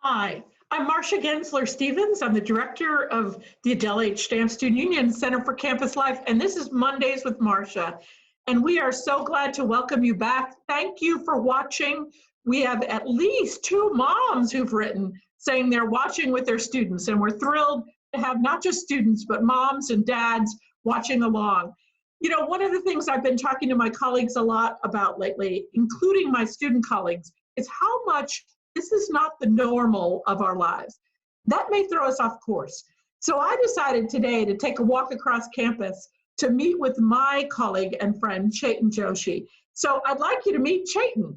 Hi, I'm Marsha Guenzler-Stevens. I'm the director of the Adele H. Stamp Student Union Center for Campus Life, and this is Mondays with Marsha. And we are so glad to welcome you back. Thank you for watching. We have at least two moms who've written saying they're watching with their students, and we're thrilled to have not just students, but moms and dads watching along. You know, one of the things I've been talking to my colleagues a lot about lately, including my student colleagues, is how much this is not the normal of our lives. That may throw us off course. So I decided today to take a walk across campus to meet with my colleague and friend, Chetan Joshi. So I'd like you to meet Chetan.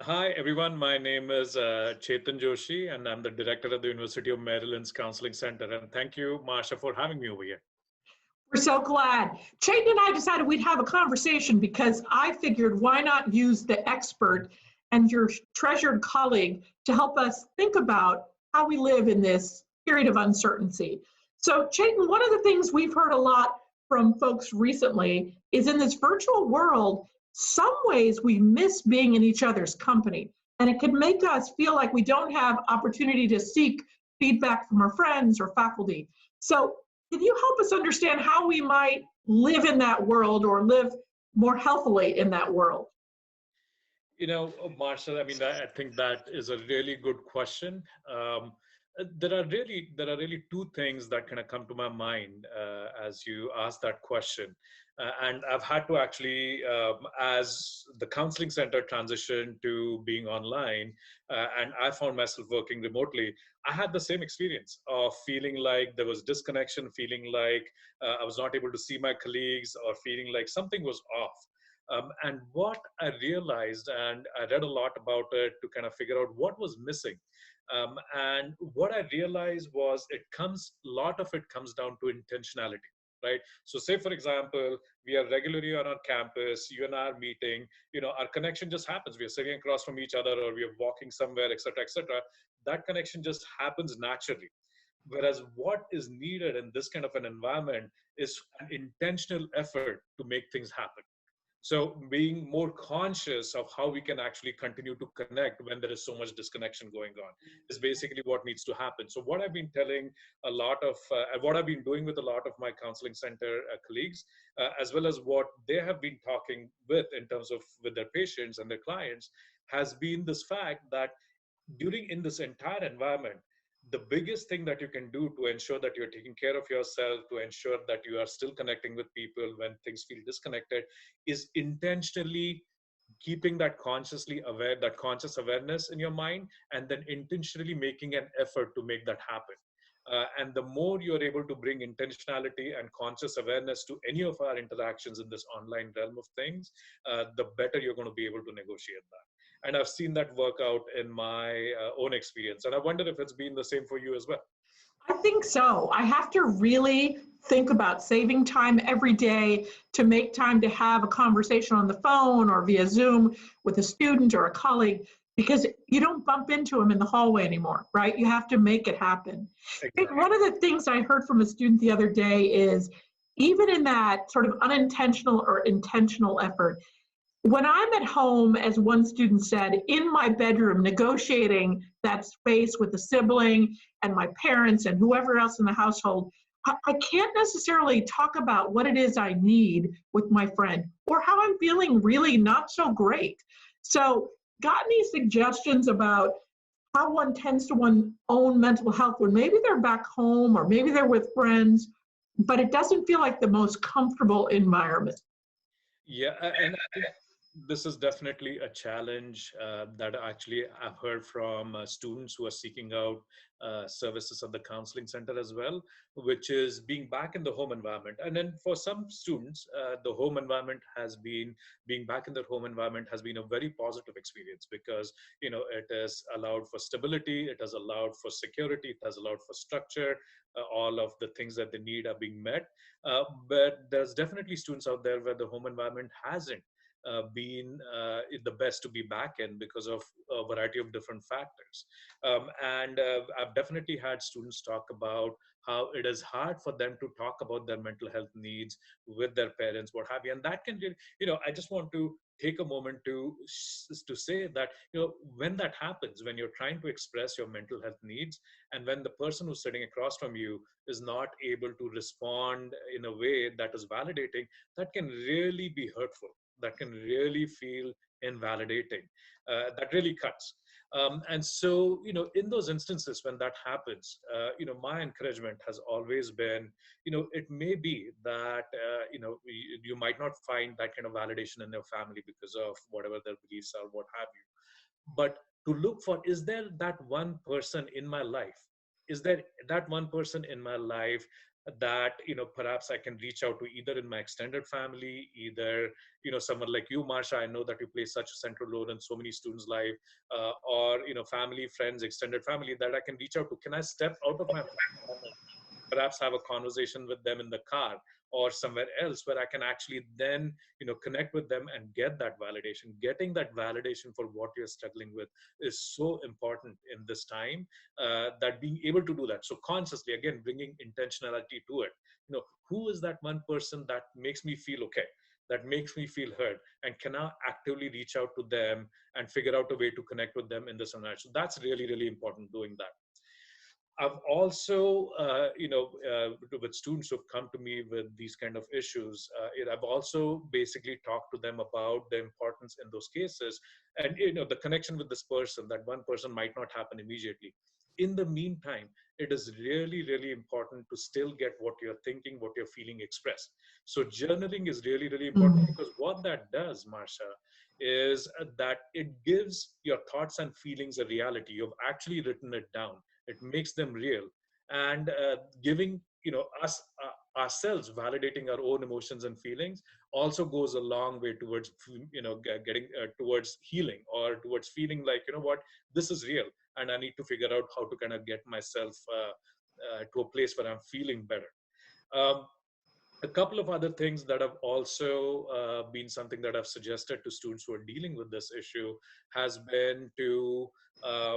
Hi, everyone. My name is Chetan Joshi, and I'm the director of the University of Maryland's Counseling Center. And thank you, Marsha, for having me over here. We're so glad. Chetan and I decided we'd have a conversation because I figured why not use the expert and your treasured colleague to help us think about how we live in this period of uncertainty. So Chetan, one of the things we've heard a lot from folks recently is in this virtual world, some ways we miss being in each other's company. And it can make us feel like we don't have opportunity to seek feedback from our friends or faculty. So can you help us understand how we might live in that world or live more healthily in that world? You know, Marsha, I think that is a really good question. There are really two things that kind of come to my mind as you ask that question. And I've had to actually, as the counseling center transitioned to being online, and I found myself working remotely, I had the same experience of feeling like there was disconnection, feeling like I was not able to see my colleagues, or feeling like something was off. And what I realized, and I read a lot about it to kind of figure out what was missing. And what I realized was a lot of it comes down to intentionality, right? So say, for example, we are regularly on our campus, you and I are meeting, our connection just happens. We are sitting across from each other, or we are walking somewhere, et cetera, et cetera. That connection just happens naturally. Whereas what is needed in this kind of an environment is an intentional effort to make things happen. So being more conscious of how we can actually continue to connect when there is so much disconnection going on is basically what needs to happen. So what I've been telling what I've been doing with a lot of my counseling center colleagues, as well as what they have been talking with in terms of with their patients and their clients, has been this fact that during in this entire environment, the biggest thing that you can do to ensure that you're taking care of yourself, to ensure that you are still connecting with people when things feel disconnected, is intentionally keeping that conscious awareness in your mind, and then intentionally making an effort to make that happen. And the more you're able to bring intentionality and conscious awareness to any of our interactions in this online realm of things, the better you're going to be able to negotiate that. And I've seen that work out in my own experience. And I wonder if it's been the same for you as well. I think so. I have to really think about saving time every day to make time to have a conversation on the phone or via Zoom with a student or a colleague because you don't bump into them in the hallway anymore, right? You have to make it happen. Exactly. One of the things I heard from a student the other day is even in that sort of unintentional or intentional effort, when I'm at home, as one student said, in my bedroom, negotiating that space with a sibling and my parents and whoever else in the household, I can't necessarily talk about what it is I need with my friend or how I'm feeling really not so great. So, got any suggestions about how one tends to one's own mental health when maybe they're back home or maybe they're with friends, but it doesn't feel like the most comfortable environment? Yeah, and I think this is definitely a challenge that actually I've heard from students who are seeking out services at the counseling center as well, which is being back in the home environment. And then for some students, the home environment has been being back in their home environment has been a very positive experience because it has allowed for stability, it has allowed for security, it has allowed for structure. All of the things that they need are being met. But there's definitely students out there where the home environment hasn't been the best to be back in because of a variety of different factors. And I've definitely had students talk about how it is hard for them to talk about their mental health needs with their parents, what have you. And that can get, I just want to take a moment to say that, when that happens, when you're trying to express your mental health needs, and when the person who's sitting across from you is not able to respond in a way that is validating, that can really be hurtful. That can really feel invalidating. That really cuts. And so, in those instances when that happens, my encouragement has always been, it may be that, you might not find that kind of validation in your family because of whatever their beliefs are, what have you. But to look for, is there that one person in my life? Is there that one person in my life that, perhaps I can reach out to, either in my extended family, either, someone like you, Marsha, I know that you play such a central role in so many students' life, or, family, friends, extended family that I can reach out to. Can I step out of my perhaps have a conversation with them in the car or somewhere else where I can actually then, connect with them and get that validation? Getting that validation for what you're struggling with is so important in this time, that being able to do that. So consciously, again, bringing intentionality to it. Who is that one person that makes me feel okay? That makes me feel heard, and can I actively reach out to them and figure out a way to connect with them in this environment? So that's really, really important, doing that. I've also, with students who've come to me with these kind of issues, I've also basically talked to them about the importance in those cases, and the connection with this person. That one person might not happen immediately. In the meantime, it is really, really important to still get what you're thinking, what you're feeling expressed. So journaling is really, really important, because what that does, Marsha, is that it gives your thoughts and feelings a reality. You've actually written it down. It makes them real, and giving us ourselves validating our own emotions and feelings also goes a long way towards getting towards healing, or towards feeling like, what, this is real, and I need to figure out how to kind of get myself to a place where I'm feeling better. um, a couple of other things that have also been something that I've suggested to students who are dealing with this issue has been to, uh,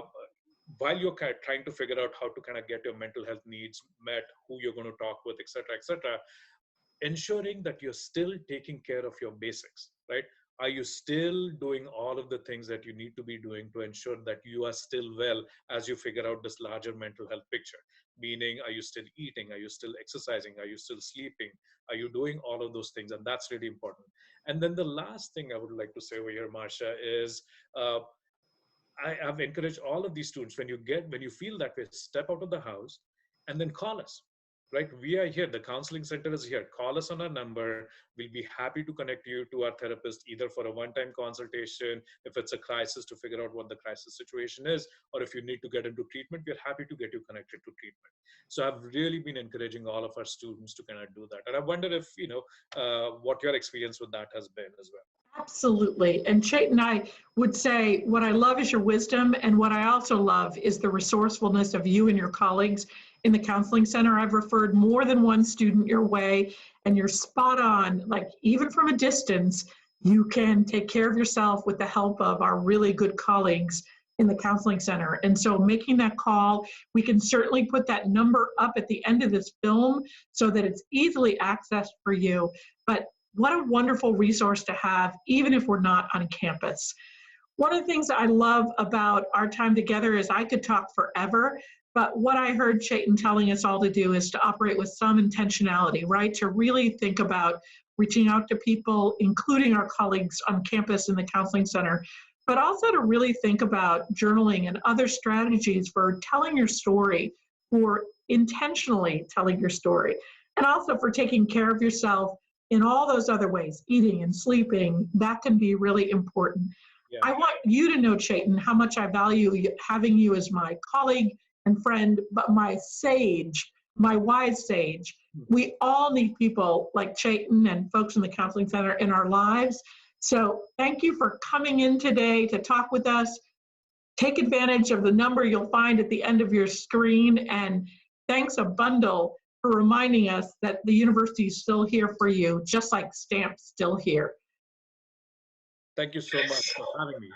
while you're kind of trying to figure out how to kind of get your mental health needs met, who you're going to talk with, et cetera, ensuring that you're still taking care of your basics, right? Are you still doing all of the things that you need to be doing to ensure that you are still well as you figure out this larger mental health picture? Meaning, are you still eating? Are you still exercising? Are you still sleeping? Are you doing all of those things? And that's really important. And then the last thing I would like to say over here, Marsha, is uh, I have encouraged all of these students, when you feel that way, step out of the house and then call us. Right? We are here. The counseling center is here. Call us on our number. We'll be happy to connect you to our therapist, either for a one-time consultation, if it's a crisis, to figure out what the crisis situation is, or if you need to get into treatment, we're happy to get you connected to treatment. So I've really been encouraging all of our students to kind of do that. And I wonder if, what your experience with that has been as well. Absolutely. And Chetan, I would say what I love is your wisdom. And what I also love is the resourcefulness of you and your colleagues in the counseling center. I've referred more than one student your way, and you're spot on. Like, even from a distance, you can take care of yourself with the help of our really good colleagues in the counseling center. And so making that call, we can certainly put that number up at the end of this film so that it's easily accessed for you. But what a wonderful resource to have, even if we're not on campus. One of the things I love about our time together is I could talk forever, but what I heard Chetan telling us all to do is to operate with some intentionality, right? To really think about reaching out to people, including our colleagues on campus in the counseling center, but also to really think about journaling and other strategies for telling your story, for intentionally telling your story, and also for taking care of yourself in all those other ways, eating and sleeping. That can be really important. Yeah. I want you to know, Chetan, how much I value having you as my colleague and friend, but my sage, my wise sage. We all need people like Chetan and folks in the counseling center in our lives. So thank you for coming in today to talk with us. Take advantage of the number you'll find at the end of your screen, and thanks a bundle for reminding us that the university is still here for you, just like STAMP's still here. Thank you so much for having me.